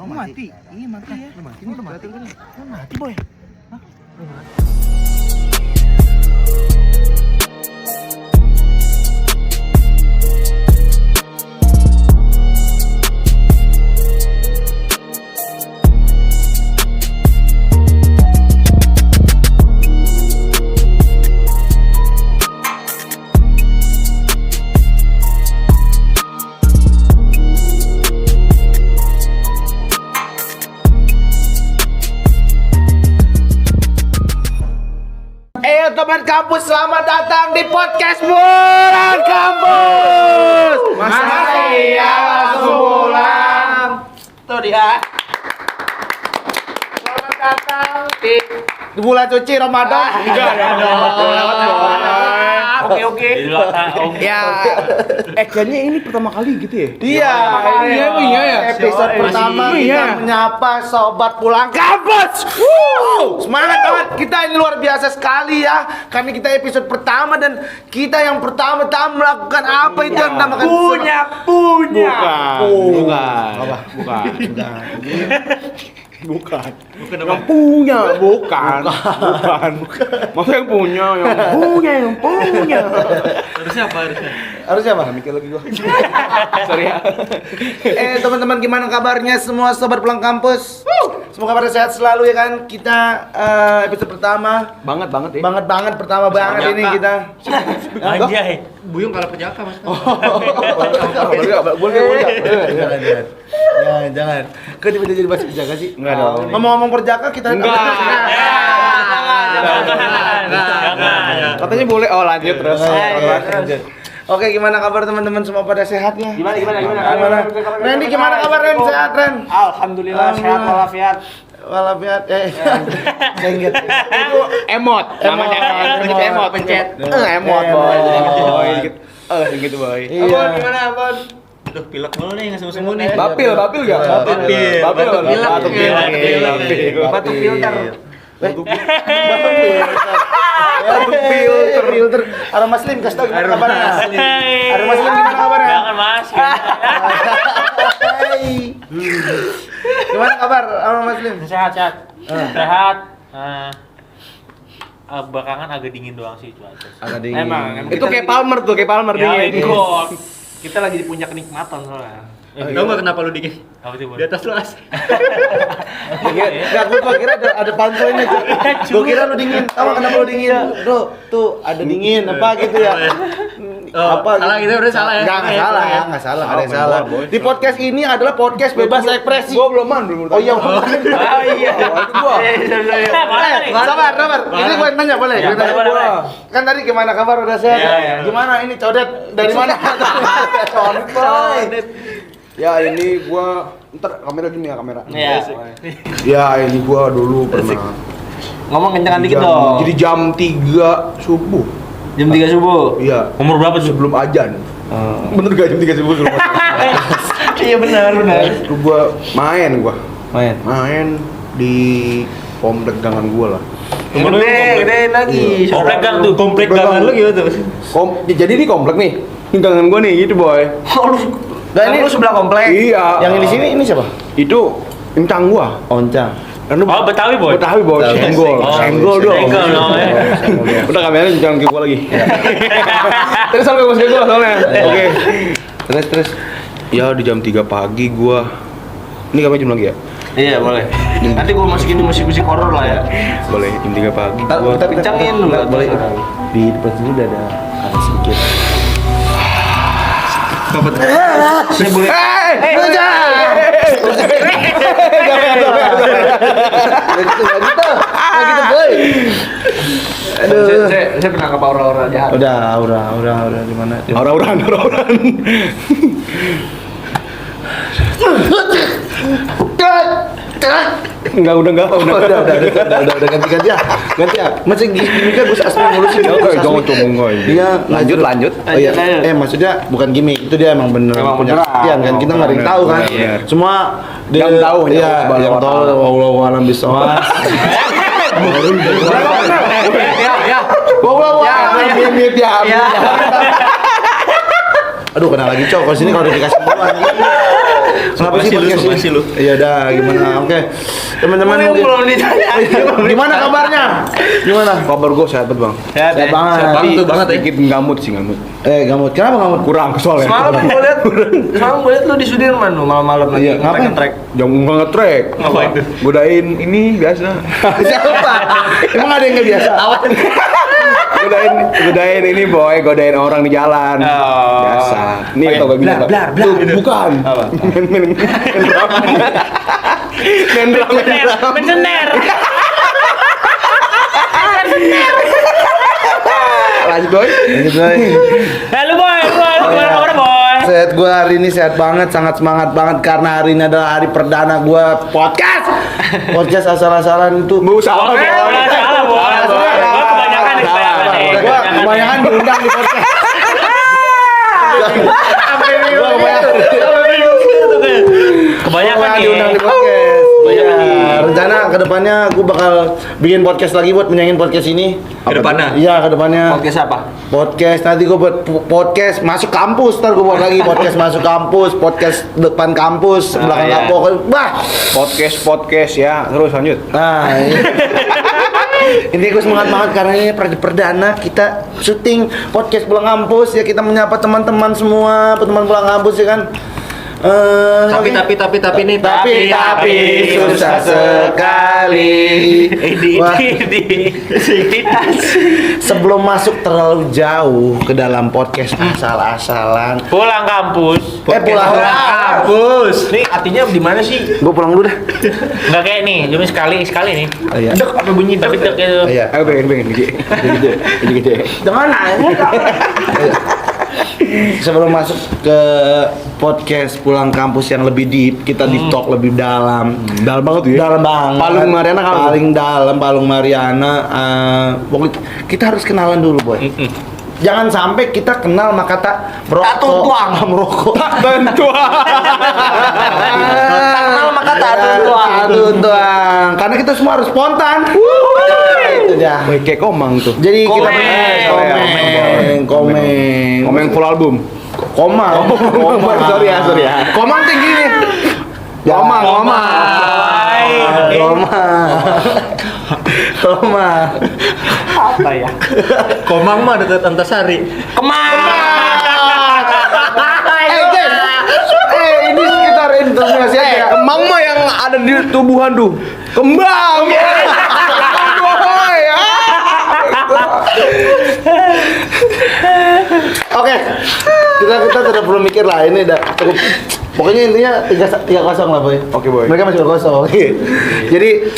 Oh, mati. Iya, mati ya. Lu mati. Lu mati, Boy. Hah? Lu mati. Teman kampus, selamat datang di podcast Pulang Kampus. Saya langsung pulang. Tuh dia. Selamat datang di bulan suci Ramadan. Enggak dong. Oke. Ya, kayaknya ini pertama kali gitu ya? Iya, iya ya. Episode pertama kita menyapa sobat Pulang Kampus. Semangat banget, kita ini luar biasa sekali ya. Karena kita episode pertama dan kita yang pertama-tama melakukan apa itu yang dinamakan Punya. Bukan. Yang punya, bukan. Masa yang punya, yang punya. Harusnya apa? Mikir lagi gua. Sorry ya. Teman-teman, gimana kabarnya semua sobat Pulang Kampus? Semoga pada sehat selalu ya kan. Kita episode pertama Banget ya. banget pertama banget ini kita. Anjay. Buyung kalah penjaka mas. Boleh. Jangan. Kok tiba-tiba jadi bahas penjaga sih? Enggak dong. Ngomong-ngomong perjaka kita Enggak. Katanya boleh. Oh, lanjut terus. Oke, gimana kabar teman-teman semua pada sehat ya? Gimana? Randy gimana kabar Ren? Sehat Ren? Alhamdulillah sehat walafiat. Walafiat Jengget. Itu emot. Namanya emot. Pencet. Emot, boy. Dikit. Gitu, boy. Iya. Gimana, Abon? Aduh, pilek mulu nih, nggak sembuh nih. Bapil gak? Batuk filter. Filter. Aroma Slim kasih tau gimana kabarnya? Aroma Slim gimana kabarnya? Jangan mas. Gimana kabar Aroma Slim? Sehat. Belakangan agak dingin doang sih cuaca. Agak dingin. Emang Itu kayak Palmer ya, dingin. kok. Kita lagi di puncak kenikmatan soalnya. Tahu nggak kenapa lu dingin? Apa sih, Bon? Di atas lu as. Enggak, gua kira ada punchline aja. Gua kira lu dingin. Tahu kenapa lu dingin? Bro, tuh ada dingin apa gitu ya? Apa? Salah gitu udah salah ya? Enggak salah, ada yang salah. Di podcast ini adalah podcast bebas ekspresi. Gua belum. Oh iya. Gua. Sabar. Ini gue nanya boleh? Boleh. Kan tadi gimana kabar udah sehat? Iya. Gimana ini codet dari mana? Codet. Ya ini gua ntar kamera. Iya. Ya ini gua dulu pernah. Ngomong kencengan dikit dong. Jadi jam 3 subuh. Jam 3 subuh. Iya. Umur berapa tuh? Sebelum ajan. Bener gak jam 3 subuh sebelum ajan? Iya benar. Itu gua main di komplek gangan gua lah. Gede lagi. Komplek gang tuh. Komplek gangan lu gimana tuh? Jadi ini komplek nih. Ini gangan gua nih gitu, boy. Nah, ini lu sebelah komplek. Iya. Yang di sini ini siapa? Itu encang gua. Oncang. Karena Oh, Betawi, Boy. Senggol. Senggol dong. Senggol namanya. Udah kameranya jangan ke gua lagi. Terus sampai gua senggol soalnya. Oke. Terus. Ya di jam 3 pagi gua. Ini kapan jam lagi ya? Iya, boleh. Nanti gua masukin di musik-musik horor lah ya. Boleh, jam 3 pagi gua. Kita kencangin lu. Boleh. Di depan sini udah ada sedikit. Saya boleh. Gitu, boy. Aduh. Saya pernah ke aura-aura jahat. Udah di mana? Aura-auran. Enggak, udah Ganti ya. Masih gini kan gue asli ngurusin. Jangan coba Dia lanjut. Oh iya. Maksudnya bukan gimmick, itu dia emang bener punya kesaktian kan. Kita nggak ada yang tahu kan. Semua dia yang tahu iya, yang tahu Allahu a'lam bishawab. Ya. Aduh, kena lagi cok. Kalau sini kalau udah dikasih bulan. Kenapa sih Somasi lu, podcast somasi ini? lu. Iya dah, gimana? Oke. Teman-teman mungkin gimana kabarnya? Gimana? Kabar gue sehat banget bang. Sehat ya? banget. Sehat banget tuh banget ya. Sedikit gamut sih gamut. Gamut. Kenapa gamut? Kurang soalnya. Semalam gue liat lu di Sudirman lu malam-malam lagi Iya, ngapain? track. Jam nggak nge-track. Ngapain tuh? Godain ini biasa. Siapa? Emang ada yang nggak biasa? godain ini boy, godain orang di jalan. Oh. Biasa. Nih Oke. tau gak bilang. Blar, blar, Tuh, gitu. bukan. Apa? Main drum. Mencener. Lanjut boy. Halo boy, gimana kabar boy? Sehat gue hari ini sehat banget, sangat semangat banget karena hari ini adalah hari perdana gue podcast. Podcast asal-asalan itu. Bu salah Oke, boy. salah boy. Gua kebanyakan nih, kebanyakan nih. Gue kebanyakan diundang di podcast. Kebanyakan nih. diundang di podcast. Kebanyakan nih. Rencana kedepannya gue bakal bikin podcast lagi buat menyaingin podcast ini. Kedepannya? Iya, kedepannya. Podcast apa? Podcast nanti gue buat podcast masuk kampus, ntar gue buat lagi podcast masuk kampus, podcast depan kampus, belakang iya. kampus, bah. Podcast ya. Terus lanjut. Nah, ini gue semangat banget karena ini perdana kita syuting podcast pulang kampus ya, kita menyapa teman-teman semua, teman pulang kampus ya kan. Tapi nih Tapi susah sekali. Wah. Sebelum masuk terlalu jauh ke dalam podcast asal-asalan. Pulang kampus. Pulang kampus. Nih artinya di mana sih? Gue pulang dulu dah. Enggak kayak nih, cuma sekali nih. Iya. Dek apa bunyi tapi dek itu. Iya. Ayo pengen gede. Jangan nanya. Sebelum masuk ke podcast pulang kampus yang lebih deep, kita deep talk lebih dalam. Dalam banget tuh ya. Dalam banget. Palung Mariana kan? Paling dalam Palung Mariana. Pokoknya kita harus kenalan dulu, boy. Jangan sampai kita kenal sama kata merokok. Merokok. Kenal maka Tuang. Karena kita semua harus spontan. Itu dia. Boy kayak komang tuh. Jadi kita Komeng full album. Komang. Sorry ya. Komang tinggi nih. Komang. apa ya? Komang mah dekat Antasari. Ini sekitar intonasi aja. Kemang mah yang ada di tubuhan tuh. Kembang. Oke, kita tidak perlu mikir lah, ini udah cukup. Pokoknya intinya 3-0 lah, boy. Oke, boy. Mereka masih 0-0. Oke. Jadi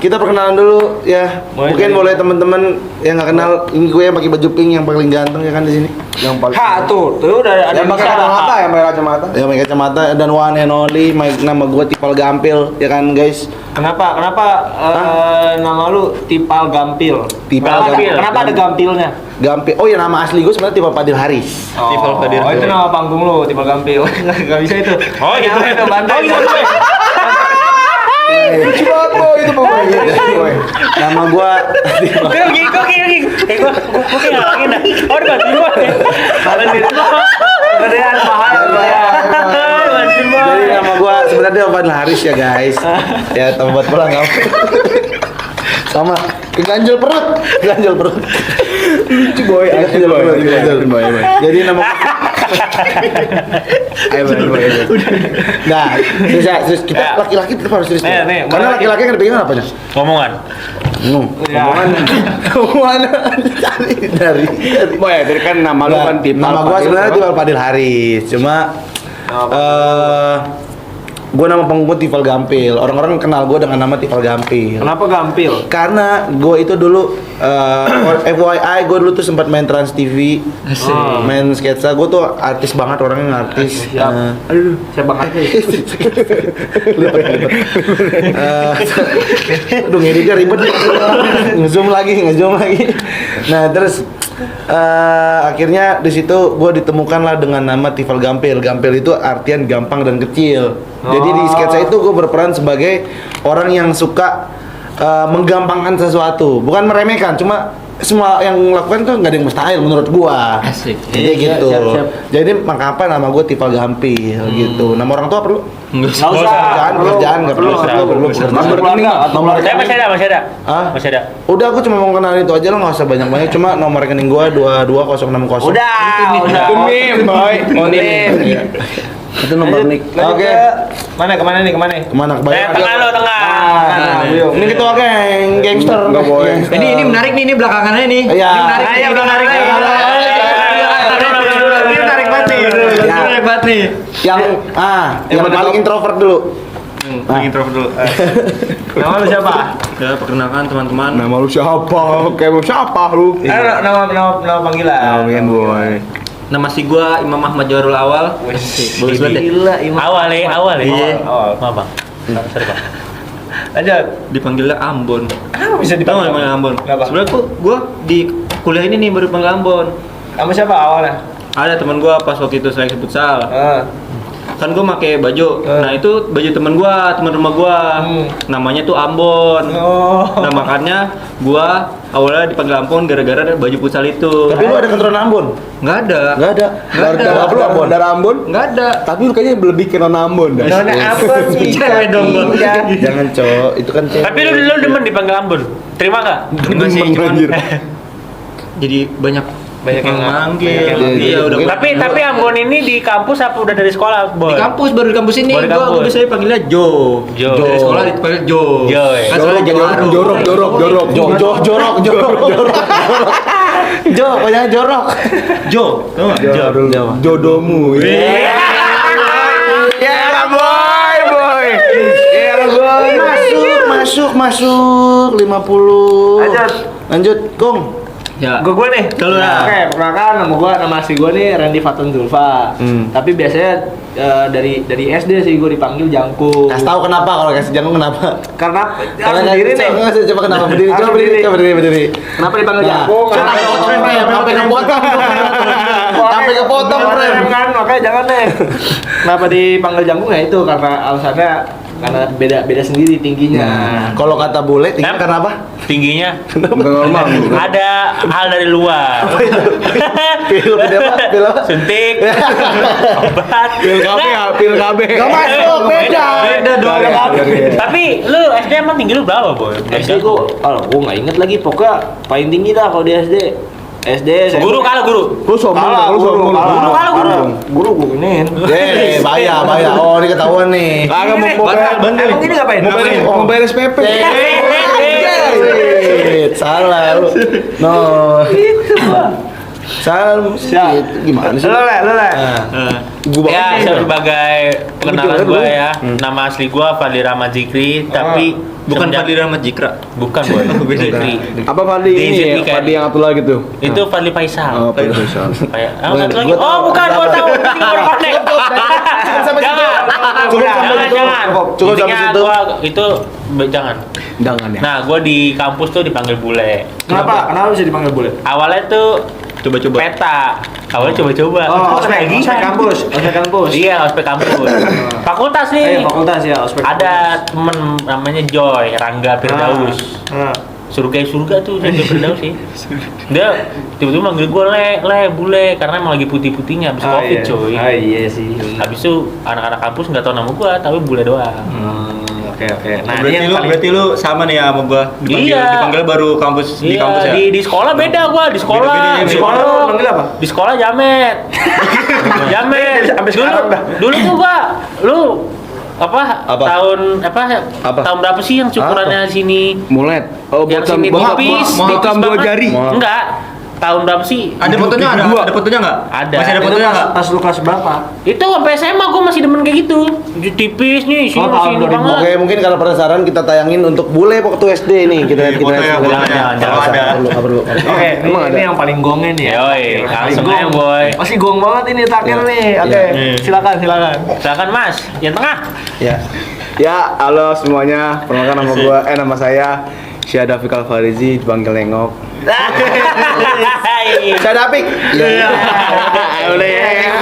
kita perkenalan dulu ya. Mungkin boleh teman-teman yang nggak kenal, ini gue yang pakai baju pink yang paling ganteng ya kan di sini. Yang paling. Tuh udah ada Yang pakai kacamata, yang pakai kacamata. Yang pakai kacamata dan one and only, nama gue Tipal Gampil ya kan guys. Kenapa nama lu Tipal Gampil? Tipal Gampil. Kenapa ada gampilnya? Gampil. Oh ya, nama asli gue sebenarnya Tipal Padil Haris. Tipal Kadir. Oh itu nama panggung lu, Tipal Gampil. Enggak bisa itu. Oh gitu. Itu bantai. Coba itu pokoknya. Nama gue Kok gini. Gua ngalangin dah. Oh udah bantuin gua. Kemudian bahaya. Jadi nama gue sebenarnya Ovan Haris ya guys. Ya tempat pulang kamu. Sama ganjel perut. Lucu boy. Jadi nama Nah, terus kita laki-laki tetap harus serius. Nih, Karena laki-laki kan pengen apanya? Ngomongan. Omongan dari Boy, dari kan nama lu kan Tipal. nama gua sebenarnya Tipal Padil Haris, cuma gua nama panggung gua Tipal Gampil. Orang-orang kenal gua dengan nama Tipal Gampil. Kenapa Gampil? Karena gue itu dulu FYI gue dulu tuh sempat main Trans TV, main sketsa. Gue tuh artis banget, orangnya artis. Aduh, siapa aja? Aduh, ngeditnya ribet. Ngezoom lagi. Nah terus akhirnya di situ gue ditemukanlah dengan nama Tifal Gampil. Gampil itu artian gampang dan kecil. Jadi di sketsa itu gue berperan sebagai orang yang suka menggampangkan sesuatu, bukan meremehkan, cuma semua yang lakukan tuh nggak ada yang mustahil menurut gua. Asik. Jadi Iya, gitu. siap. Jadi maka nama gua Tifal Gampil gitu. Nama orang tua perlu? Enggak Nggak usah. Pekerjaan nggak perlu. Perlu. Nomor rekening, Nomor Saya masih ada. Hah? Masih ada. Udah aku cuma mau kenalin itu aja lo nggak usah banyak-banyak. Cuma nomor rekening gua 22060. Udah. Nim, boy. Oh, nih. Iya. Itu nomor nik. Oke. Kemana nih? Kemana? Saya Kebayang? tengah lo tengah. Ini ketua gangster. Nggak boleh. Ini menarik nih, ini belakangannya nih. Iya. Ini menarik. Ayo, Ini menarik. menarik. Ini menarik banget nih. Ini menarik banget nih. Yang paling introvert dulu. Introvert dulu. Nama lu siapa? Ya, perkenalkan teman-teman. Nama lu siapa? Kayak mau siapa lu? Nama panggilan. Amin, boy. Nama si gua Imam Ahmad Jawarul Awal. Bagus banget ya. Gila, Imam. Awal ya. Iya. Maaf bang. Sorry bang. Lanjut. Dipanggilnya Ambon. Kenapa bisa Tahu nggak namanya Ambon? Kenapa? Sebenarnya gua di kuliah ini nih baru panggil Ambon. Sama siapa awalnya? Ada teman gua pas waktu itu seleksi futsal. Kan gua pakai baju. Nah, itu baju teman gua, teman rumah gua. Namanya tuh Ambon. Oh. Nah, makanya gua awalnya dipanggil Ambon gara-gara ada baju futsal itu. Tapi lu ada keturunan Ambon? Nggak ada. Nggak ada. Darah lu Ambon. Darah Ambon. Nggak ada. Tapi lu kayaknya lebih ke non Ambon dah. Nona apa sih? Cewek dong, Bang. Jangan cowok, itu kan cewek. Tapi lu demen dipanggil Ambon. Terima nggak? Enggak sih, Demen, cuman anjir. jadi banyak yang manggil. yang Iya, udah. Tapi Ambon ini di kampus apa udah dari sekolah, Boy? Di kampus, baru di kampus ini. Baru di Gua kampus. biasanya panggilnya Jo. Jo. Dari sekolah dipanggil Jo. Jo, ya. Kan soalnya Jawaru. Jorok. Jo, pokoknya jorok. Jo. Tahu nggak? Jodohmu. Ya, boy. Masuk 50. Lanjut, Kung. Ya. Gue nih. Kalau Oke, perkenalkan nama asli gue nih Randy Fatun Zulfa. Tapi biasanya dari SD sih gue dipanggil Jangkung. Kasih tahu kenapa kalau kasih jangan kenapa? Karena Karena sendiri nih. Coba kenapa berdiri? Harus Coba berdiri. Kenapa dipanggil Nah, Jangkung? sampai kepotong. Sampai kepotong, Frem. Kan, makanya jangan deh. Kenapa dipanggil Jangkung ya itu karena alasannya karena beda sendiri tingginya. Kalau kata bule, tinggi karena apa? Tingginya Normal. ada hal dari luar. Pil apa? Suntik. Obat. Pil KB ya, pil KB. Gak masuk, beda. Beda dong. Tapi lu SD emang tinggi lu berapa, Boy? SD gue nggak inget lagi pokoknya paling tinggi dah kalau di SD. Guru kalah guru. Lu sombong, lu sombong. Guru gue giniin. Bahaya. Oh, ini ketahuan nih. Kagak mau Emang ini ngapain? mau beres PP. Salah lu. No. Salah gimana sih? Lo le. Gua Ya, sebagai pengenalan gua ya. Nama asli gua Fadli Rahmat Zikri, tapi Bukan semenjak- Fadli Rahmat Jikra. Bukan, Boy. Zikri. apa Fadli Di ini? Zikri Ya? kan. Fadli yang satu lagi tuh. Itu Fadli Faisal. Oh, Fadli Faisal. Satu lagi. Oh, bukan, gua tahu. Tadi gua connect. Jangan. Cukup sampai Intinya situ. gua itu jangan. Jangan ya. Nah, gua di kampus tuh dipanggil bule. Kenapa bisa dipanggil bule? Awalnya tuh Coba-coba. peta. Awalnya coba-coba. Oh, Terus kayak gini. ospek kampus. Iya, ospek kampus. Fakultas nih. Fakultas ya, ospek. Ada temen namanya Joy, Rangga Firdaus. Surga tuh Rangga Firdaus sih. Dia tiba-tiba manggil gue bule karena emang lagi putih-putihnya habis covid coy. Iya sih. Habis itu anak-anak kampus nggak tahu nama gue tapi bule doang. Oke. Nah, Berarti lu sama nih ya sama gua. Iya. Dipanggil baru kampus di Iya, kampus ya. di sekolah beda gua, di sekolah. Beda-beda, Di beda. sekolah Lu manggil apa? Di sekolah jamet. Jamet. Sampai sekarang dah. Dulu tuh gua tahun tahun berapa sih yang syukurannya sini? Mulet. Oh, Yang bottom sini tipis, bottom dua banget. jari. Enggak. Tahun berapa sih? Ada fotonya ada? Dua. Ada fotonya enggak? Ada. Masih ada Itu fotonya enggak? pas lu kelas berapa? Itu sampai SMA gua masih demen kayak gitu. Tipis nih, sini Oh, tahun sini 2000. banget. Oke, mungkin kalau penasaran kita tayangin untuk bule waktu SD nih. Kita lihat Foto ya, foto ya. Kalau ada. Nggak perlu. Oke, ini yang paling gongnya nih ya. Yoi, langsung aja, boy. Masih gong banget ini terakhir nih. Oke, silakan. Silakan Mas, yang tengah. Ya. Ya, halo semuanya. Perkenalkan nama saya Syahda Fikal Farizi, dipanggil Nengok. Saya Dapik. Iya.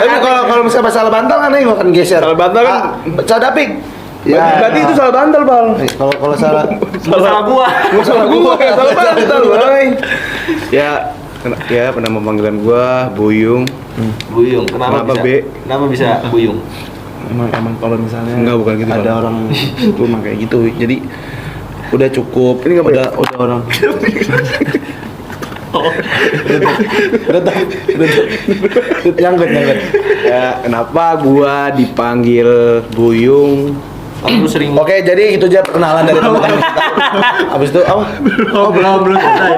Tapi kalau misalnya masalah bantal kan nengok kan geser. Kalau bantal kan Saya Dapik. Berarti itu salah bantal, Bang. Kalau salah Salah gua. Gua salah bantal, Bang. Ya, nama panggilan gua Buyung. Buyung. Kenapa Kenapa, bisa? Be? Kenapa bisa Buyung? emang kalau misalnya Enggak, bukan gitu, ada Bang. orang rumah kayak gitu. Jadi udah cukup. Ini nggak udah orang. Nyangkut. Ya, kenapa gua dipanggil Buyung? Lu sering Oke, jadi itu aja perkenalan dari teman-teman kita. Abis itu apa? belum selesai.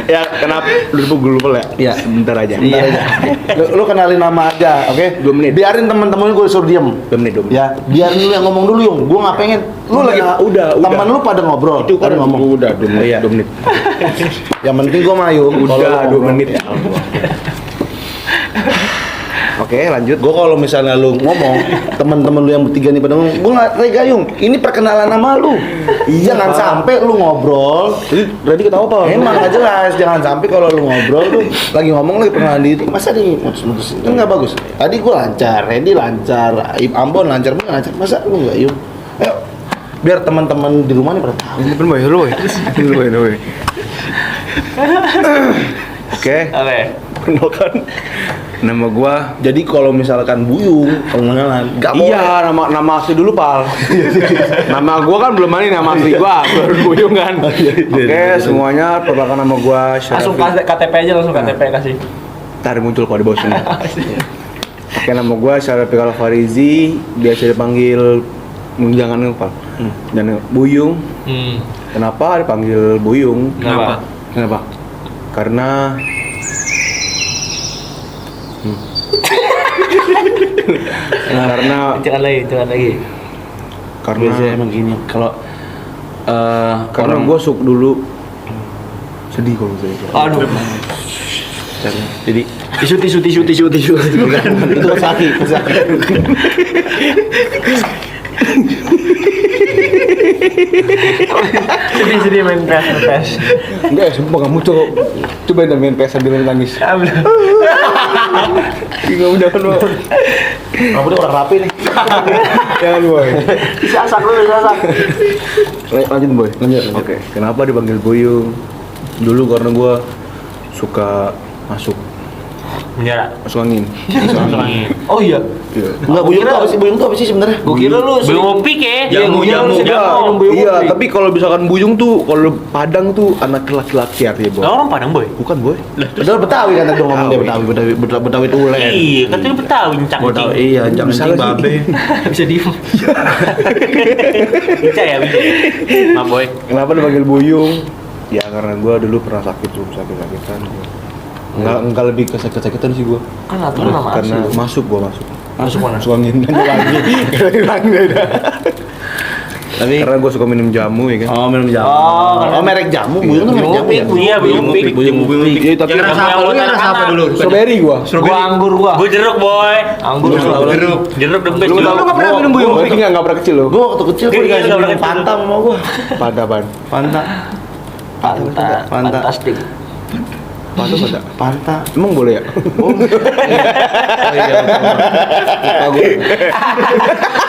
Ya, kenapa? Gue lupa ya? Iya. Sebentar aja. Lu kenalin nama aja, oke? 2 menit. Biarin teman-teman gue suruh diem. 2 menit. Ya, biarin lu yang ngomong dulu, Yung. Gua nggak pengen. Lu lagi udah. teman lu pada ngobrol. Itu kan pada ngomong. udah 2 menit. Iya. 2 menit. Yang penting gua sama Yung. Udah 2 menit. Ya. Oke, lanjut. Gue kalau misalnya lu ngomong, teman-teman lu yang bertiga nih pada ngomong, gue nggak tega Yung. Ini perkenalan nama lu. Jangan sampai lu ngobrol. Berarti ketawa apa? Emang nggak jelas. Jangan sampai kalau lu ngobrol tuh lagi ngomong lagi perkenalan diri. Masa nih mutus-mutus kan nggak bagus. Tadi gue lancar, Randy lancar, Ambon lancar, gue lancar. Masa lu nggak Yung? Ayo, biar teman-teman di rumah nih pada tahu. Ini pun lu, Boy. Oke. Oke. Kenalkan. Nama gua. Jadi kalau misalkan Buyung pengenalan, nggak boleh. Iya, nama asli dulu, Pal. Nama gua kan belum ada nama asli gua, baru Buyung kan. Oke, semuanya perkenalkan nama gua Langsung Syarif. KTP aja, langsung KTP kasih. Ntar muncul kok di bawah sini. Oke, nama gua Syarif Farizi, biasa dipanggil jangan lupa. Dan Buyung. Kenapa dipanggil Buyung? Kenapa? Karena Jangan lagi. karena Biasanya emang gini. Kalau karena gua suka dulu sedih kalau saya. Aduh. Jadi Tisu. bukan, itu sakit. Sedih main PES. enggak, sumpah kamu coba main PS sambil nangis. Enggak udah kan, Bang. Rambutnya kurang rapi nih. Jangan, Boy. Disasak. Lanjut, Boy. Oke, kenapa dipanggil Buyung? Dulu karena gua suka masuk Penjara. angin. Oh iya. Enggak, Buyung tuh apa sih sebenarnya? Gua kira lu Belum ngopi ke? Jamu. Iya, tapi kalau misalkan Buyung tuh, kalau Padang tuh anak laki-laki artinya, Boy. Orang Padang, Boy. Bukan, Boy. Padahal Betawi kan tadi ngomong dia Betawi tulen. Iya, katanya Betawi cangcing. Iya, jangan Bisa lagi. babe. bisa diem. Bisa ya, bisa. Maaf, Boy. Kenapa dipanggil Buyung? Ya karena gua dulu pernah sakit-sakitan. Enggak lebih ke sakit-sakitan sih gua. Kan aturan nama Karena asli. masuk Masuk mana? masuk angin lagi. Tapi Karena gua suka minum jamu ya kan. oh minum jamu. karena- Merek jamu. Buyung tuh merek jamu ya. Iya, Buyung Pik. Buyung Pik. Iya, tapi Yang Rasa apa? Lu yang rasa apa anak. dulu? strawberry gua. Gua anggur gua. Gue jeruk, Boy. Anggur Lu selalu. jeruk. Jeruk the best. Lu Jeruk. nggak pernah minum Buyung? Berarti enggak pernah kecil lo. Gua waktu kecil gua Iya, dikasih nggak minum pernah Fanta sama gua. Pada Fanta. Fantastik. Fanta. Emang boleh ya? Oh iya.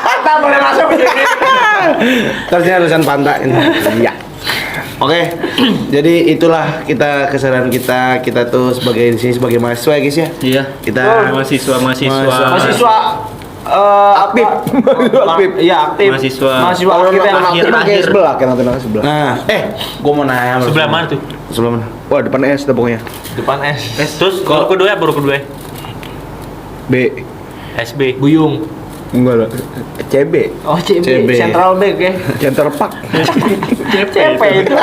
Fanta boleh masuk. Terusnya tulisan Fanta ini. Iya. Oke, jadi itulah kesadaran kita tuh sebagai di sini sebagai mahasiswa ya guys ya. Iya. Kita mahasiswa. Mahasiswa Aktif. Aktif. Iya, aktif. Mahasiswa. Mahasiswa aktif yang akhir. aktif. Kayak sebelah, kayak nanti sebelah. Nah, gua mau nanya sama Sebelah lu. mana tuh? Sebelah mana? Wah, depan S dah pokoknya. Depan S. Terus baru kedua, B. SB. Buyung. Enggak lah. CB. Oh, CB. CB. Central Bank ya. Center Park. CP itu.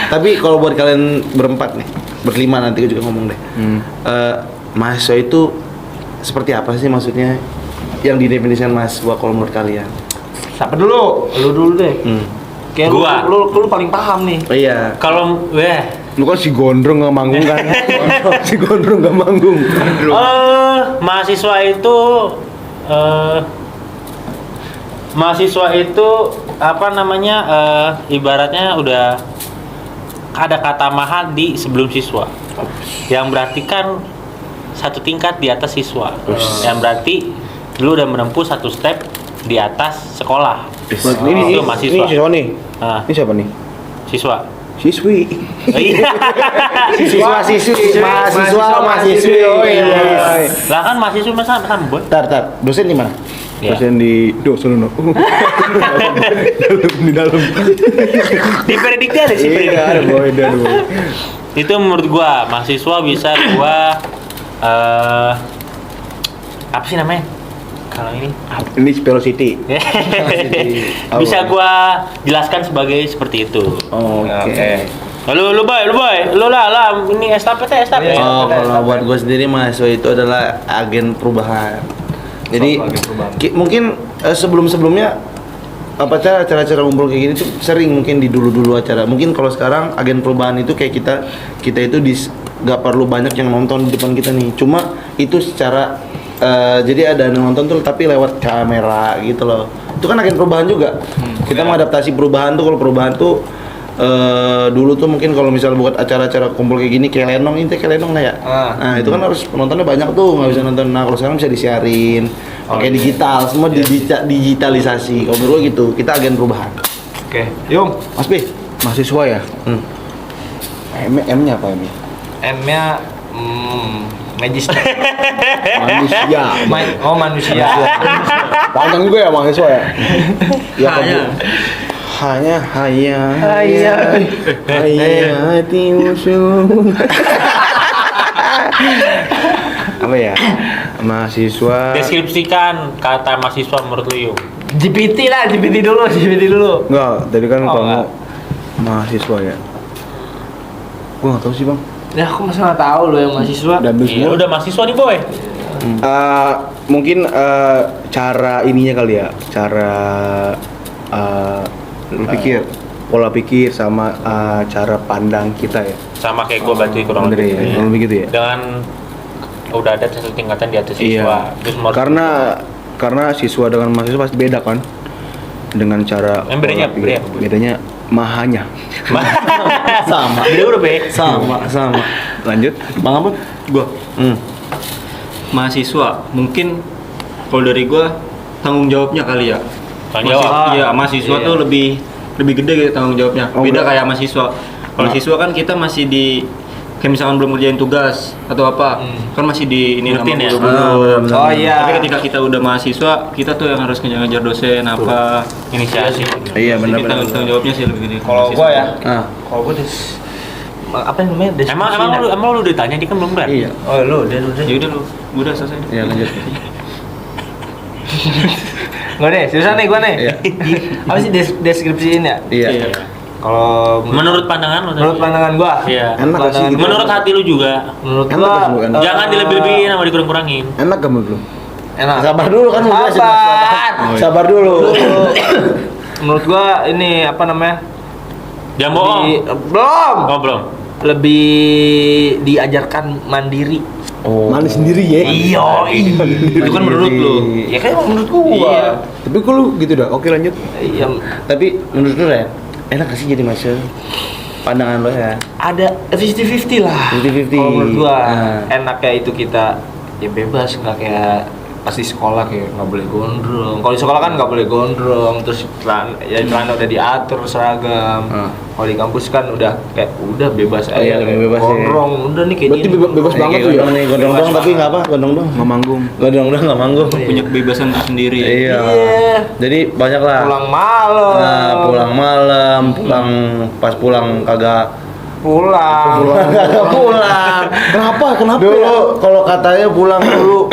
Tapi kalau buat kalian berempat nih, berlima nanti gue juga ngomong deh. Mahasiswa itu seperti apa sih maksudnya? Yang didefinisikan mahasiswa kalau menurut kalian? Siapa dulu? Lu dulu deh. Kayak Gua. lu paling paham nih. Oh iya. Kalau Lu kan si gondrong nggak manggung kan? Si gondrong nggak manggung. mahasiswa itu apa namanya? Ibaratnya udah ada kata mahal di sebelum siswa. Yang berarti kan satu tingkat di atas siswa. Yang berarti lu udah menempuh satu step di atas sekolah. Ini Itu mahasiswa. Ini siswa nih. Nah, Ini siapa nih? siswa. Siswi. Iya. Mahasiswi. Oh iya. Lah kan mahasiswa sama boy. Tar, dosen di mana? Ya. Dosen di dosen no. Di dalam. Di prediksi ada sih prediksi. Iya, ada boy, ada boy. Itu menurut gua mahasiswa bisa gua apa sih namanya? Kalau ini Ini Velocity. bisa gua jelaskan sebagai seperti itu. Oke. Lu boy, lu lah, ini estafet. Oh, kalau buat gue sendiri mahasiswa itu adalah agen perubahan. Jadi mungkin sebelum-sebelumnya apa acara-acara ngumpul kayak gini tuh sering mungkin di dulu acara. Mungkin kalau sekarang agen perubahan itu kayak kita itu nggak perlu banyak yang nonton di depan kita nih. Cuma itu secara jadi ada yang nonton tuh tapi lewat kamera gitu loh. Itu kan agen perubahan juga. Kita mengadaptasi perubahan tuh, kalau perubahan tuh dulu tuh mungkin kalau misalnya buat acara-acara kumpul kayak gini kayak lenong lah ya. Nah itu kan harus penontonnya banyak tuh, nggak bisa nonton. Nah kalau sekarang bisa disiarin pakai digital, semua digitalisasi. Kalau menurut gue gitu, kita agen perubahan. Oke, Yung. Mas P, Mahasiswa ya? M-nya apa M-nya? M-nya magister. Manusia. Manusia. Panjang juga ya mahasiswa ya? Ya hanya hati musuh. Apa ya? Mahasiswa. Deskripsikan kata mahasiswa menurut lu yuk. GPT dulu. Enggak, tadi kan Oh, kamu enggak. mahasiswa ya. Gua nggak tahu sih bang. Ya aku masih nggak tahu lo yang mahasiswa. Dan Iya, lu udah mahasiswa nih boy. Mungkin cara ininya kali ya, cara berpikir. pola pikir sama cara pandang kita ya. Sama kayak gua berarti kurang Bener lebih. ya, kurang lebih gitu ya. Dengan udah ada satu tingkatan di atas siswa. Terus menurut- Karena siswa dengan mahasiswa pasti beda kan, dengan cara Yang bedanya pola pikir. apa, Bu? Bedanya mahanya. Sama. Beda udah be. Sama. Lanjut. Bang Abud? Gua mahasiswa mungkin kalau dari gua tanggung jawabnya kali ya. Tanggung jawab. Iya, mahasiswa Iya. tuh lebih gede gitu tanggung jawabnya. Oh, Beda bener. kayak mahasiswa. Kalau siswa kan kita masih di kayak misalkan belum ngerjain tugas atau apa, kan masih di ini Rutin ya? buru-buru. Oh iya. Tapi ketika kita udah mahasiswa, kita tuh yang harus ngejar-ngejar dosen apa. Inisiasi. Iya Jadi benar-benar. tanggung jawabnya sih lebih gede. Kalau gua ya, Ah, kalau gua apa namanya? Emang lu ditanya dia kan belum kan? Iya. Oh lu, dia. Ya udah lu, udah selesai. Ya lanjut. Gua nih, susah nih gua nih. Iya. Apa sih deskripsiin ya? Iya. Kalau Menurut pandangan lu tadi. menurut pandangan gua, Iya. Enak gak sih gitu? Menurut hati lu juga. menurut Enak gua gak sih, bukan? Jangan dilebih-lebihin sama dikurang-kurangin. enak gak menurut lu? enak. Sabar dulu kan udah jelasin, Mas. Sabar. Sabar dulu. Menurut gua ini apa namanya? Jangan bohong. Belum. Oh, belum. Lebih diajarkan mandiri. Oh. Mandi sendiri ya? Iya. Itu kan menurut lu. Ya kan menurut gua. Iya. Tapi kok lu gitu dah? Oke lanjut. Iya. Tapi menurut lu Ren, enak gak sih jadi mahasiswa? Pandangan lo ya? Ada 50-50 lah. 50-50. Kalau menurut gua Nah. enaknya itu kita ya bebas, nggak kayak pas di sekolah kayak nggak boleh gondrong. Kalau di sekolah kan nggak boleh gondrong, terus celana udah diatur seragam. Kalau di kampus kan udah kayak udah bebas aja, iya, kayak bebas ya. gondrong udah nih kayak Berarti gini. bebas banget tuh ya? Gondrong nih, gondrong dong tapi nggak apa, gondrong dong. Nggak manggung. Gondrong dong nggak manggung. Punya kebebasan sendiri. Iya. Iya. Jadi banyak lah. Pulang malam. Nah, pulang malam, pas pulang kagak Pulang. pulang. Kenapa? Dulu kalau katanya pulang dulu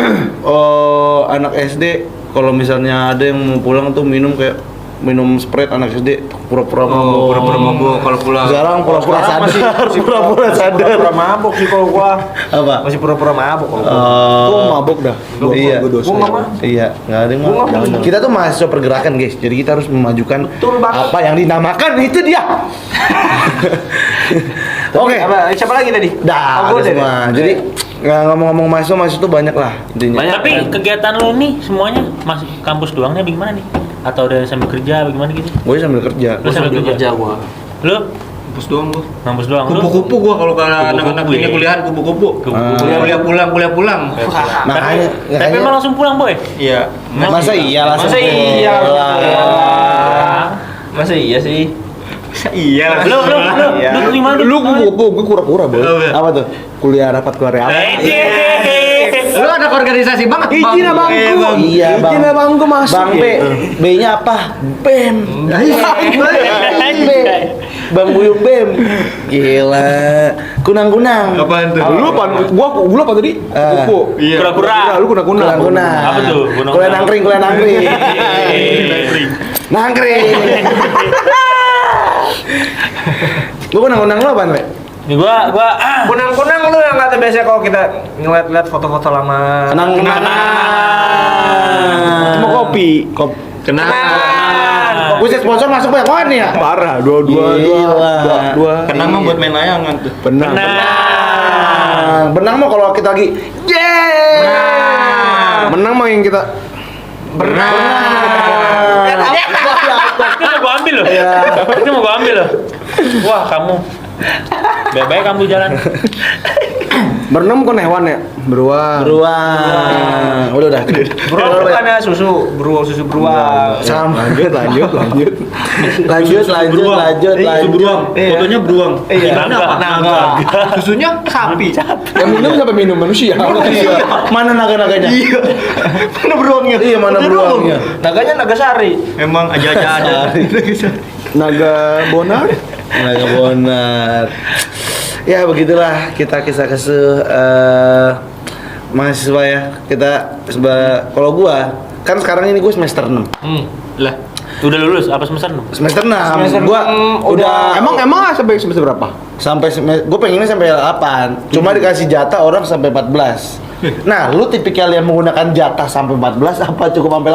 anak SD kalau misalnya ada yang mau pulang tuh minum Sprite anak SD pura-pura mabok. Pura-pura mabok kalau pulang. Sekarang pura-pura Sekarang sadar. masih Pura-pura sadar. Pura-pura mabok sih kalau gua. Apa? Masih pura-pura mabok kalau gua. Gua mabok dah. Iya. Gua dosa. Gua nggak mabok. Iya, nggak ada yang Gua mau. nggak mau. Kita tuh mahasiswa pergerakan guys, jadi kita harus memajukan Betul banget. apa yang dinamakan itu dia. Oke. Apa siapa lagi tadi? Dah, Oh, gua ada deh. semua. Jadi nggak ngomong-ngomong mahasiswa tuh banyak lah intinya. Banyak. Tapi kegiatan lu nih semuanya masih kampus doangnya bagaimana nih? Atau udah sambil kerja bagaimana gitu? Gue sambil kerja. Lu sambil kerja. gua. Lu Kampus doang gua. Ngampus doang. Lu? Kupu-kupu gua kalau anak-anak Kupu-kupu ini ya? kuliahan kupu-kupu. Kupu-kupu. Kuliah pulang. Makanya Tapi emang langsung pulang, Boy? Iya. masa iya langsung Masa iya? pulang? Masa iya sih? Iya. Lu gimana? Lu gue kura-kura, Boy. Apa tuh? Kuliah rapat keluarga apa? Lu anak organisasi banget. Izin abang gua. Iya, Bang. Izin abang gua masuk. Bang B, B-nya apa? BEM. B. Bang Buyung BEM. Gila. Kunang-kunang. Apaan tuh? Lu apa? Gua apa tadi? Kupu. Iya. Kura-kura. Lu kunang-kunang. Kunang-kunang. Apa tuh? Kuliah nangkring. Nangkring. Gua kunang-kunang lo apaan, Be? Nih gua Kunang-kunang lu yang kata biasa kalau kita ngeliat-liat foto-foto lama. Kenang-kenang. Cuma kopi. Kenang. Buset sponsor masuk banyak banget nih ya. Parah, Gila. dua. Kenang mah buat main layangan tuh. Benang. Benang mah kalau kita lagi Menang mah yang kita itu mau gua ambil loh. Itu mau gua ambil loh. Wah, kamu. Baik-baik kamu jalan. berenam kan hewan ya? Beruang. Udah. Beruang bukannya susu beruang. Sama. Lanjut. Lanjut. Itu beruang. Fotonya beruang. Naga. Naga. Susunya sapi. Yang minum siapa minum manusia? Mana naga-naganya? Mana beruangnya? Iya, mana beruangnya? Naganya naga sari. Emang aja-aja. Naga bonar. Naga bonar. Ya begitulah kita kisah mahasiswa ya. Kalau gua kan sekarang ini gua semester 6. Lah, Udah lulus apa semester 6? Semester 6. Semester Gua 6 udah Emang sampai semester berapa? sampai gue pengennya sampai 8. Cuma dikasih jatah orang sampai 14. Nah, lu tipikal yang menggunakan jatah sampai 14 apa cukup sampai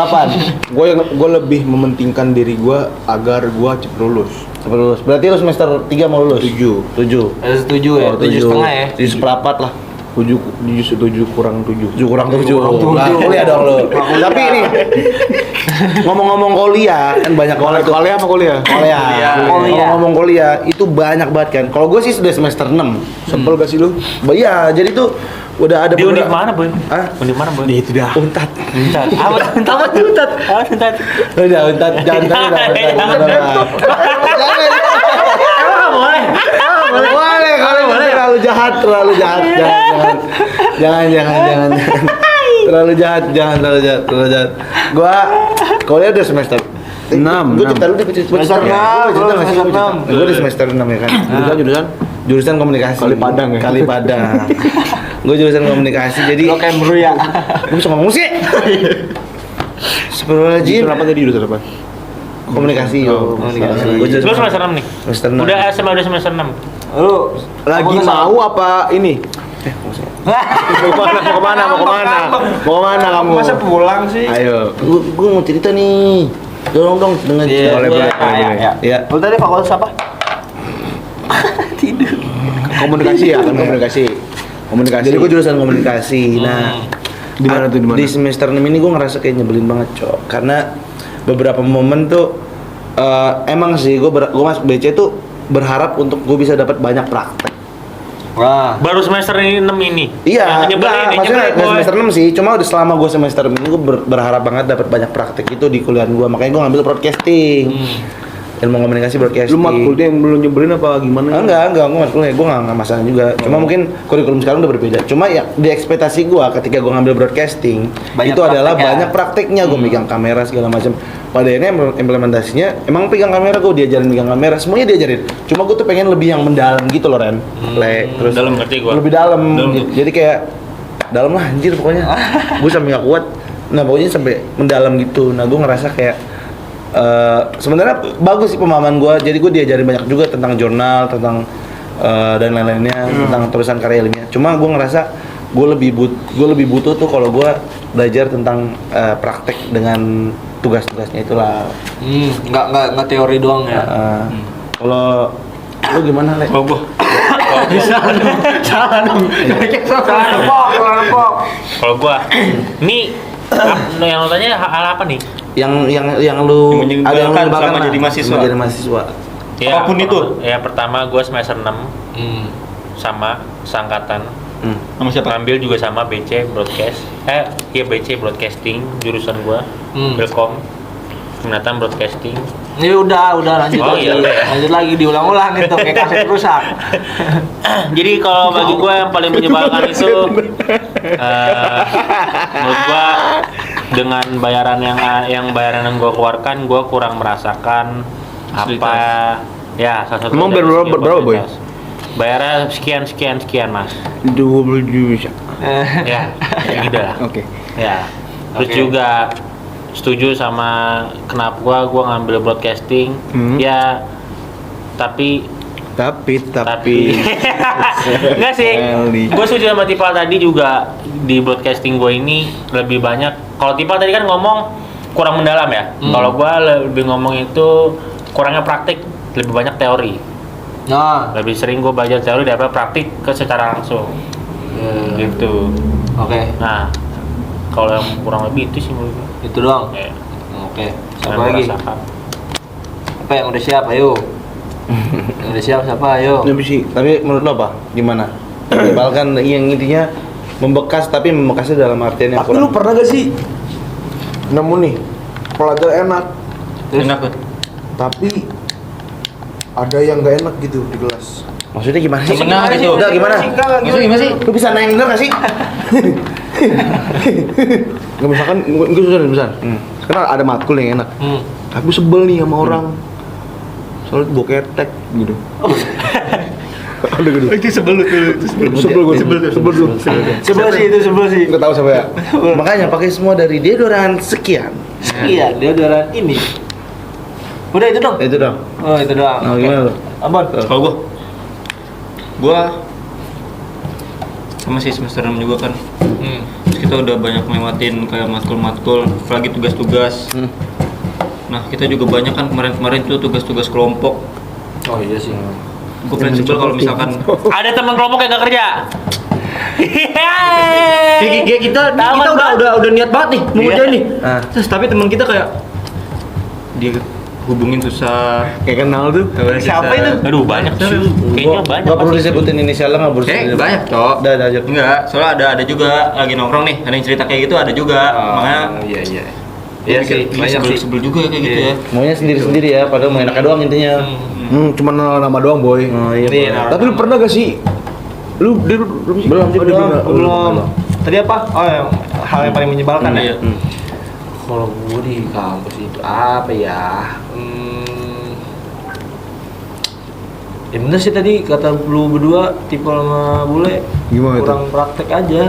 8? Gue lebih mementingkan diri gue agar gue cepat lulus. Sampai lulus. Berarti lu semester 3 mau lulus? 7. Setuju ya, 7,5 ya. 7,4 lah. 7 kurang 7. 7 kurang 7. Lah, kuliah dong lu. Tapi ini ngomong-ngomong kuliah kan banyak banget tuh. Kuliah apa kuliah? Kuliah. Ngomong-ngomong kuliah itu banyak banget kan. Kalau gue sih sudah semester 6. Sebel gak sih lu? Iya, jadi tuh udah ada Di univ beberapa- mana, Boy? Hah? Univ mana, Boy? Itu dah. Untat. Untat. Apa Untat? Untat. Udah, untat. Jangan tanya dah. Emang nggak boleh? Boleh, kalau terlalu jahat. Jangan. Terlalu jahat. Gua kuliah udah semester 6. Gua cerita lu deh, Semester 6, semester 6. Gua di semester 6 ya kan. Jurusan komunikasi. Kali Padang ya? Kali Padang. Gua jurusan komunikasi, jadi Lo kayak bro ya. gua bisa ngomong sih. Astagfirullahaladzim. Jurusan apa tadi jurusan apa? Komunikasi yo. Komunikasi. Gua Lu jurusan semester 6 nih? semester 6. Udah SMA udah semester 6. Lu Lagi mau apa ini? Mau kemana kamu? Masa pulang sih? Ayo, gua mau cerita nih. Dong dengan Iya, boleh. iya. Ya. Lu tadi fakultas apa? Komunikasi ya, kan komunikasi. Jadi gua jurusan komunikasi. Nah, Di mana tuh, di mana? Di semester 6 ini gua ngerasa kayak nyebelin banget, Cok. Karena beberapa momen tuh emang sih gua masuk BC tuh berharap untuk gua bisa dapat banyak praktek. Wah. Baru semester 6 ini. Iya, Yang nyebelin, enggak, maksudnya nyebelin, nggak Boy. semester 6 sih, cuma udah selama gue semester ini gue berharap banget dapat banyak praktek itu di kuliah gue, makanya gue ngambil broadcasting, ilmu komunikasi broadcasting. Lu matkulnya yang belum nyebelin apa gimana? Enggak, gue matkulnya, gue nggak masalah juga. Cuma mungkin kurikulum sekarang udah berbeda. Cuma ya di ekspektasi gue ketika gue ngambil broadcasting Banyak itu adalah prakteknya. banyak prakteknya, gue megang kamera segala macam. Pada akhirnya implementasinya emang pegang kamera, gue diajarin pegang kamera, semuanya diajarin. Cuma gue tuh pengen lebih yang mendalam gitu loh, Ren. Terus dalam ngerti gua. lebih dalam. Dalam. Jadi kayak dalam lah anjir pokoknya. Gue sampai gak kuat. Nah pokoknya sampai mendalam gitu. Nah gue ngerasa kayak sebenarnya bagus sih pemahaman gue. Jadi gue diajarin banyak juga tentang jurnal, tentang dan lain-lainnya, tentang tulisan karya ilmiah. Cuma gue ngerasa gue lebih butuh tuh kalau gue belajar tentang praktek dengan tugas-tugasnya itulah. Nggak teori doang ya. Kalau lu gimana, Le? Oh, gua. Kelompok. Kalau gua ini yang lo tanya hal apa nih? Yang lu Yang ada yang menyebalkan menyebalkan selama lah, jadi mahasiswa. selama jadi mahasiswa. Apapun itu. Ya pertama gue semester 6 sama seangkatan. Sama siapa? Ngambil juga sama BC broadcast. BC broadcasting jurusan gue. Belkom. Peminatan broadcasting. Ya udah lanjut Oh, lagi. iya, iya. Lanjut lagi diulang-ulang gitu kayak kaset rusak. Jadi kalau bagi gue yang paling menyebalkan itu menurut gue dengan bayaran yang gue keluarkan, gue kurang merasakan apa ya salah satu. Emang dari berapa- segi berapa, Boy? fasilitas. Bayarnya sekian mas. 20 juta. Ya, kayak gitu lah. Oke. Ya. Terus Oke. juga setuju sama kenapa gua ngambil broadcasting. Ya tapi enggak sih. Eli. Gue setuju sama Tipal tadi juga di broadcasting gue ini lebih banyak. Kalau Tipal tadi kan ngomong kurang mendalam ya. Kalau gua lebih ngomong itu kurangnya praktik, lebih banyak teori. Nah, Lebih sering gue belajar teori daripada praktik secara langsung. Gitu. oke. Nah, kalau yang kurang lebih itu sih menurut gue. Itu doang. Ya, Oke. saya Siapa lagi? merasakan. Apa yang udah siap? Ayo. Yang udah siap siapa? Ayo. Tapi menurut lo apa? Gimana? Menyebalkan yang intinya membekas, tapi membekasnya dalam artian yang Tapi lu pernah gak sih nemu nih pelajaran enak Enak tuh. tapi ada yang gak enak gitu di kelas? Maksudnya gimana sih? Gimana sih? Udah gimana? Maksudnya gimana sih? Lu bisa nengder gak sih? Nggak misalkan, gue susah. Sekarang ada matkul yang enak. Tapi sebel nih sama orang. Soalnya gue ketek gitu. Ada gitu. Itu sebel tuh. Sebel gue. Sebel sih itu sebel sih. Nggak tahu siapa ya. Makanya pakai semua dari deodoran sekian. Iya, deodoran ini. Udah itu dong. Itu dong. Oh, itu doang. Nah, gimana lo? Abon. Kalau gua sama sih semester 6 juga kan. Terus kita udah banyak ngelewatin kayak matkul-matkul, apalagi tugas-tugas. Nah, kita juga banyak kan kemarin-kemarin tuh tugas-tugas kelompok. Oh iya sih. Gue fleksibel kalau misalkan Ada teman kelompok yang gak kerja. kita udah niat banget nih mau Iya. ngerjain nih. Ah. Terus tapi teman kita kayak dia hubungin susah. Kayak kenal tuh. Siapa itu? Aduh banyak sih. Kayaknya banyak. Gak perlu pasti. disebutin inisialnya, nggak perlu. Banyak, Cok. Udah aja. Enggak, soalnya ada juga lagi nongkrong nih, ada yang cerita kayak gitu ada juga. Makanya Iya. Iya sih, banyak sih. sebel juga kayak gitu ya. Maunya sendiri-sendiri ya, padahal mau enaknya doang intinya. Cuma nama doang boy. Oh iya. Nih, Pak. nah. Tapi lu pernah gak sih? Lu dia belum sih? Belum sih, Oh, dia Belum. Tadi apa? Oh, yang hal yang paling menyebalkan ya. Iya. Kalau gue di kampus itu apa ya? Ya bener sih tadi kata lu berdua tipe sama bule Gimana itu? kurang praktek aja.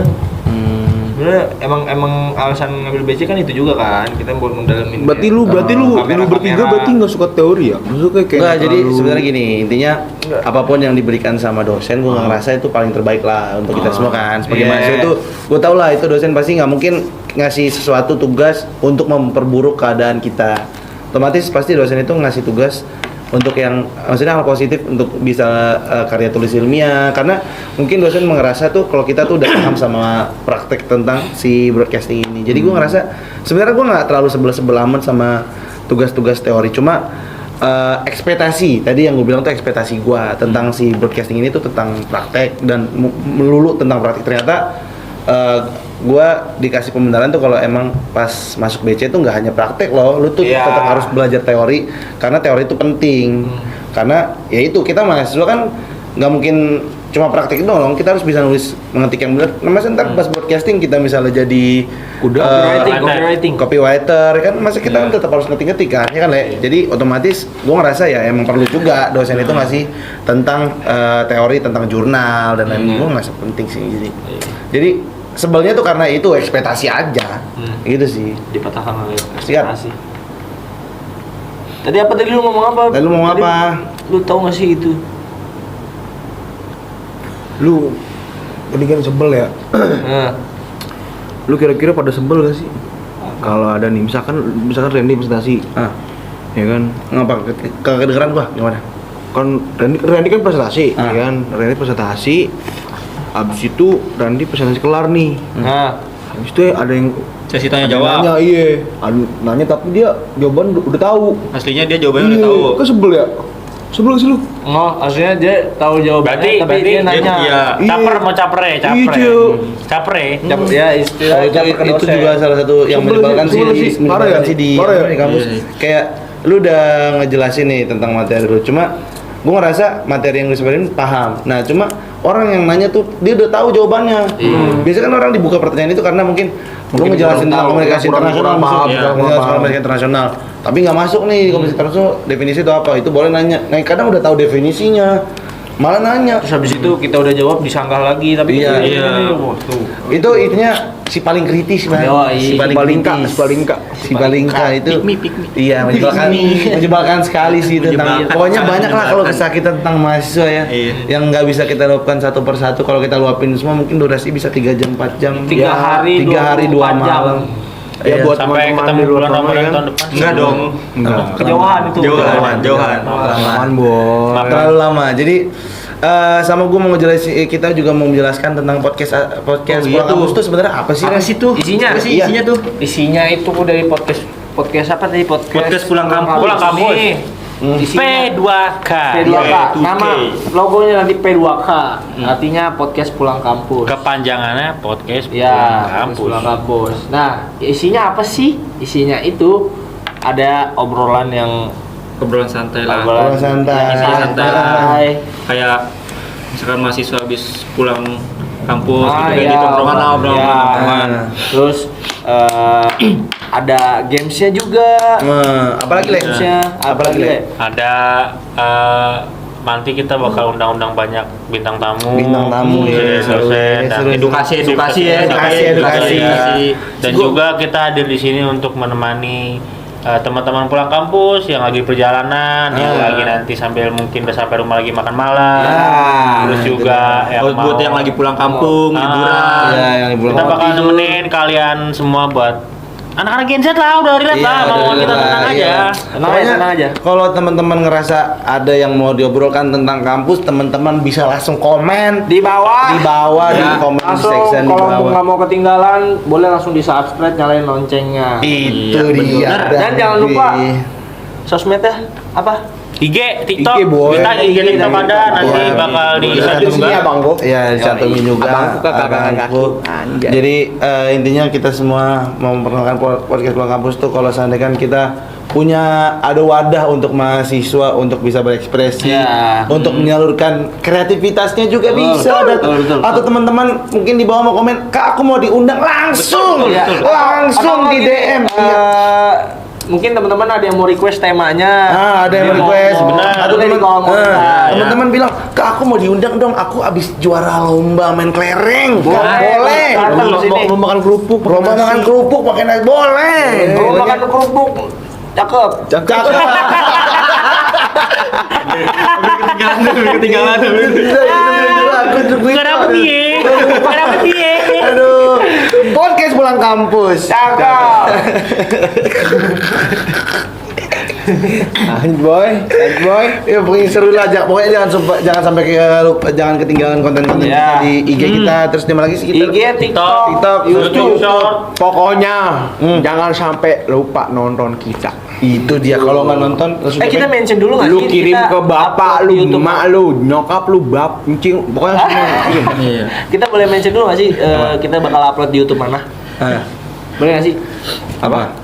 Sebenarnya emang alasan ngambil BC kan itu juga kan kita buat mendalamin. Berarti lu bertiga berarti nggak suka teori ya? Maksudnya kayak Enggak, jadi terlalu- sebenarnya gini, intinya apapun yang diberikan sama dosen, gue ngerasa itu paling terbaik lah untuk kita semua kan. Sebagai Iya. mahasiswa itu, gue tau lah itu dosen pasti nggak mungkin ngasih sesuatu tugas untuk memperburuk keadaan kita. Otomatis pasti dosen itu ngasih tugas untuk yang maksudnya hal positif untuk bisa karya tulis ilmiah, karena mungkin dosen ngerasa tuh kalau kita tuh udah paham sama praktek tentang si broadcasting ini. Jadi gue ngerasa sebenarnya gue nggak terlalu sebel amat sama tugas-tugas teori, cuma ekspektasi tadi yang gue bilang tuh ekspektasi gue tentang si broadcasting ini tuh tentang praktek dan melulu tentang praktek. Ternyata gue dikasih pembenaran tuh kalau emang pas masuk BC tuh nggak hanya praktek loh, lu tuh Iya. tetap harus belajar teori karena teori itu penting. Karena ya itu kita mahasiswa kan nggak mungkin cuma praktek doang, kita harus bisa nulis mengetik yang benar. Nah, masa ntar pas broadcasting kita misalnya jadi copywriter kan, masa kita kan tetap harus ngetik kan, ya kan Le? Jadi otomatis gue ngerasa ya emang perlu juga dosen itu ngasih tentang teori tentang jurnal dan lain-lain. Gue ngerasa penting sih jadi sebelnya tuh karena itu ekspektasi aja gitu sih. Dipatahkan oleh Siap. ekspektasi. Tadi apa tadi lu ngomong apa? Tadi lu ngomong Tadi apa? Lu tahu nggak sih itu? Lu tadi kan sebel ya. Nah, Lu kira-kira pada sebel gak sih? Kalau ada nih, misalkan Randy presentasi, ya kan? Ngapa? Kedengeran gua gimana? Kan Randy kan presentasi, Ah. ya kan? Randy presentasi. Abis itu Randy presentasi kelar nih. nah, Habis itu ada yang Sesi tanya jawab. nanya, nanya tapi dia jawaban udah tahu. Aslinya dia jawabannya udah tahu. Kan sebel ya? Sebelah sih lu. Oh, aslinya dia tahu jawabannya tapi dia nanya. Iya. Caper mau capre, capre. Ya istilah Oh, itu juga salah satu yang menyebalkan sih di kampus. Kayak lu udah ngejelasin nih tentang materi lu, cuma gua ngerasa materi yang lu sebenarnya paham. Nah, cuma orang yang nanya tuh dia udah tahu jawabannya. Biasanya kan orang dibuka pertanyaan itu karena mungkin lu ngejelasin tentang komunikasi internasional, komunikasi internasional. Tapi nggak masuk nih komunikasi internasional definisi itu apa? Itu boleh nanya. Nah, kadang udah tahu definisinya, malah nanya. Terus habis itu kita udah jawab disanggah lagi tapi Iya. tuh. Itu intinya si paling kritis, Bang. Si paling kritis. Si paling itu. Iya, menyebalkan sekali sih itu tentang. Pokoknya banyak lah kalau kesakitan tentang mahasiswa ya. Yang nggak bisa kita luapkan satu persatu. Kalau kita luapin semua mungkin durasi bisa 3 jam 4 jam. 3 hari 2 malam. Ya buat sampai teman-teman ketemu di luar bulan sana Ramadan kan. tahun depan. Enggak dong. Kejauhan itu. Jauhan. Aman, Boy. Terlalu lama. Jadi sama gue mau ngejelasin, kita juga mau menjelaskan tentang podcast Pulang Kampus itu sebenarnya apa sih? Apa Ren? sih tuh? Isinya Apa sih isinya tuh? Isinya itu dari podcast apa tadi? Podcast Pulang Kampus. Pulang Kampus. Nih. Isinya P2K. P2K. P2K. Nama logonya nanti P2K. Artinya podcast pulang kampus. Kepanjangannya podcast Ya, Pulang pulang Kampus. kampus. Nah, isinya apa sih? Isinya itu ada obrolan yang Obrolan santai lah. Obrolan santai. santai. Kayak misalkan mahasiswa habis pulang kampus Ah, gitu kayak iya, gitu obrolan iya. teman. Terus ada gamesnya juga. Apalagi Le? Gamesnya, apalagi Le? Ada nanti kita bakal undang-undang banyak bintang tamu. Bintang tamu, ya, seru, dosen, dan seru. Edukasi ya. Edukasi. Dan juga kita hadir di sini untuk menemani teman-teman pulang kampus yang lagi perjalanan, yang lagi nanti sambil mungkin udah sampai rumah lagi makan malam. Terus juga yang Buat yang lagi pulang kampung, liburan. Iya, yang liburan. kita bakal nemenin kalian semua buat anak-anak Gen Z lah, udah relate lah, mau kita tenang aja. Tenang aja. Kalau teman-teman ngerasa ada yang mau diobrolkan tentang kampus, teman-teman bisa langsung komen Di bawah. di komen Langsung section di kalau bawah. nggak mau ketinggalan, boleh langsung di subscribe, nyalain loncengnya. Itu Iya, dia. bener. Dan jangan lupa sosmednya apa? IG, TikTok, IG, boy. kita IG kita IG, pada nanti Iya, bakal di Sini Abangku. Ya, dicantumin juga. Abangku kakak Abangku. kaki. Anjay. Jadi intinya kita semua mau memperkenalkan podcast Pulang Kampus tuh kalau seandainya kan kita punya ada wadah untuk mahasiswa untuk bisa berekspresi, Ya. untuk menyalurkan kreativitasnya juga bisa. betul. Atau teman-teman mungkin di bawah mau komen, "Kak, aku mau diundang." Langsung, langsung Atau di gini, DM. mungkin teman-teman ada yang mau request temanya. Ada yang request, Benar. atau Dari kolom komentar. teman-teman bilang, "Kak, aku mau diundang dong, aku abis juara lomba main kelereng." Kak, boleh. Datang ke sini. Mau makan kerupuk. Lomba makan kerupuk pakai nasi, boleh. Kalau makan kerupuk, cakep. Cakep. Ketinggalan. Kenapa piye? Kenapa piye? Aduh. Podcast Pulang Kampus. Cakep. Boy. Ya pokoknya seru lah, pokoknya jangan sampai jangan ketinggalan konten-konten Ya. kita di IG kita, terus di mana lagi sih kita? IG, TikTok, YouTube Short. Pokoknya jangan sampai lupa nonton kita. Itu dia, kalau nggak nonton terus kita mention dulu nggak Lu sih? kirim Kita ke bapak upload lu, di YouTube. mak lu, nyokap lu, bap, encing, pokoknya semua kirim. Iya. Kita boleh mention dulu nggak sih? Kita bakal upload di YouTube mana? Boleh nggak sih? Apa?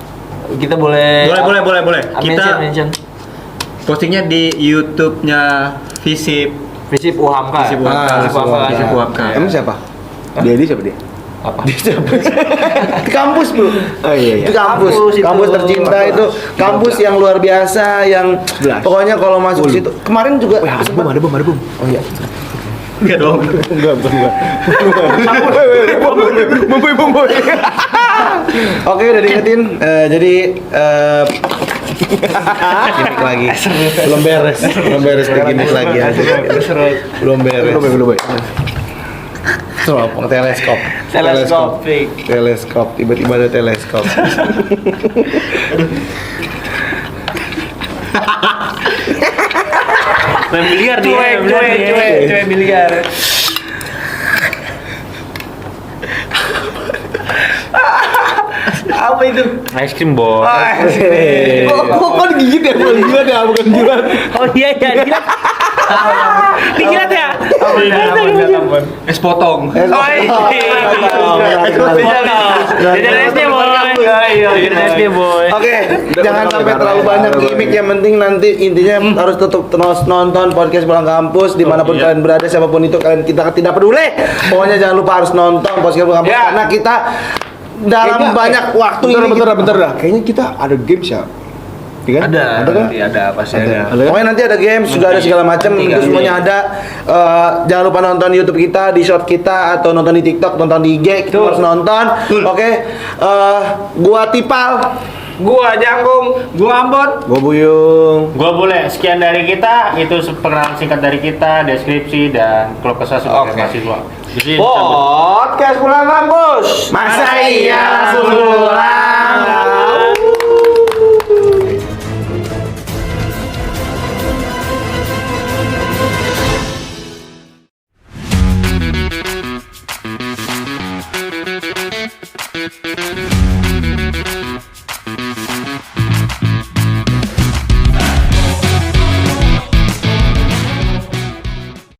Kita boleh. Boleh. Kita mention. postingnya di YouTube-nya Visip. Visip UHAMKA. Visip UHAMKA. Visip UHAMKA. Emang siapa? Dia siapa dia? Apa? di kampus, Bro. Oh iya. Itu kampus, Kampus itu. kampus tercinta itu, kampus yang luar biasa, yang 11. pokoknya kalau masuk situ. Kemarin juga Ada bom. Oh iya. Enggak dong. Enggak. Boy. Oke, udah diingetin. Jadi gimmick lagi. Belum beres gimmick lagi aja. Belum beres. Teropong teleskop. Tiba-tiba ada teleskop. Main biliar dia. Cuek biliar. Apa Apa itu? Es krim bos. Kok digigit ya? Bukan jilat ya, bukan jilat. Oh iya jilat. Dijilat ya? Es potong. Oh, Jajan SD boy. Jajan SD boy. Oke, jangan sampai terlalu banyak gimmick. Yang penting nanti intinya harus tetap terus nonton podcast Pulang Kampus dimanapun kalian berada, siapapun itu kalian, kita tidak peduli. Pokoknya jangan lupa harus nonton podcast Pulang Kampus karena kita dalam banyak waktu ini. Bentar dah. Kayaknya kita ada games ya. Iya kan? Ada kan? nanti ada pasti ada. Pokoknya nanti ada games, juga ada segala macam, itu semuanya ada. Jangan lupa nonton di YouTube kita, di short kita, atau nonton di TikTok, nonton di IG, kita harus nonton. Oke, gua Tipal, Gua Janggung, gua Ambon. Gua Buyung. Gua boleh sekian dari kita, itu perkenalan singkat dari kita, deskripsi dan keluh kesah sebagai mahasiswa. Jadi cabut. podcast Pulang Kampus. Masa iya langsung pulang.